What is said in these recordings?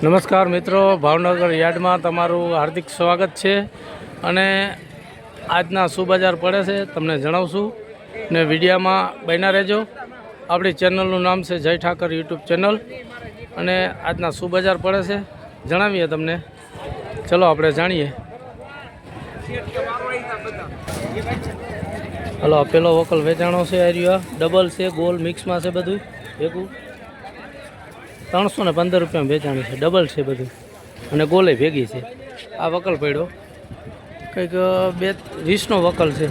નમસ્કાર મિત્રો, ભાવનગર યાર્ડમાં તમારું હાર્દિક સ્વાગત છે. અને આજના શું બજાર પડે છે તમને જણાવશું ને વિડીયામાં બન્યા રહેજો. આપણી ચેનલનું નામ છે જય ઠાકર યુટ્યુબ ચેનલ. અને આજના શું બજાર પડે છે જણાવીએ તમને. ચલો આપણે જાણીએ. હલો, પેલો વકલ વેચાણો છે. એરિયા ડબલ છે, ગોલ મિક્સમાં છે, બધું ભેગું 315 રૂપિયામાં વેચાણી છે. ડબલ છે બધું અને ગોલે ભેગી છે. આ વકલ પડ્યો કંઈક 20નો વકલ છે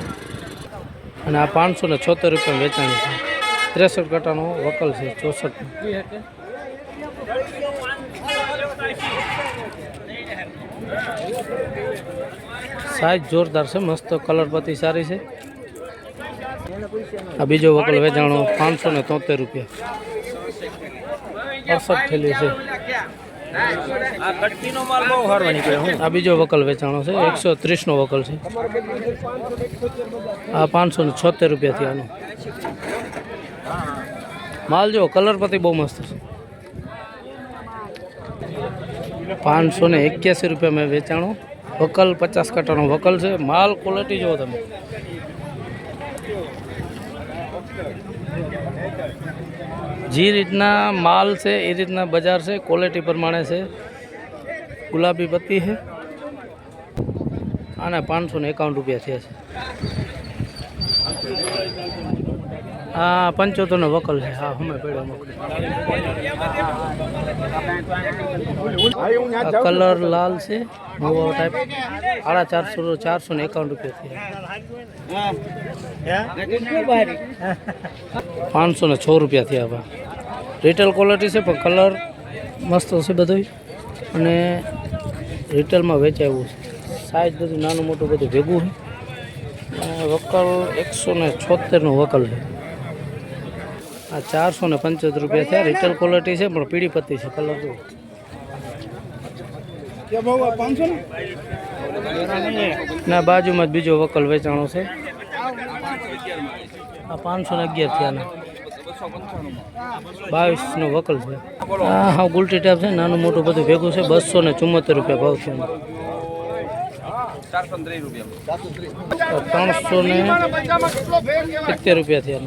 અને આ 576 રૂપિયામાં વેચાણી છે. 63 કટાનો વકલ છે. 64 સાઈઝ જોરદાર છે, મસ્ત કલર પત્તી સારી છે. આ બીજો વકલ વેચાણો 573 રૂપિયા. 68 થેલી છે. આ બીજો વકલ વેચાણો છે. 130નો વકલ છે. આ 576 રૂપિયાથી આનો માલ. જો કલર પતિ બહુ મસ્ત છે. 581 રૂપિયા મેં વેચાણો. વકલ 50 કટાનો વકલ છે. માલ ક્વોલિટી જુઓ તમે. જે રીતના માલ છે એ રીતના બજાર છે, ક્વોલિટી પ્રમાણે છે. ગુલાબી પત્તી છે. આના 551 રૂપિયા થયા છે. આ 75નો વકલ છે. હા, હમે પડ્યો કલર લાલ છે, નવો ટાઈપ. 451 રૂપિયા થયા. 506 રૂપિયા થયા. રિટેલ ક્વોલિટી છે પણ કલર મસ્ત છે બધું. અને રિટેલમાં વેચાયું છે. સાઈઝ બધું નાનું મોટું બધું ભેગું છે. વકલ 176નો વકલ છે. આ 475 રૂપિયા થયા. રિટેલ ક્વોલિટી છે પણ પીળી પત્તી છે. કલર જુઓ. ના, બાજુમાં જ બીજો વકલ વેચાણો છે. આ 511 થયા. 22નો વકલ છે. હા હા, ગુલટી ટાઈપ છે, નાનું મોટું બધું ભેગું છે. 274 રૂપિયા ભાવ છે. 370 રૂપિયા થયા.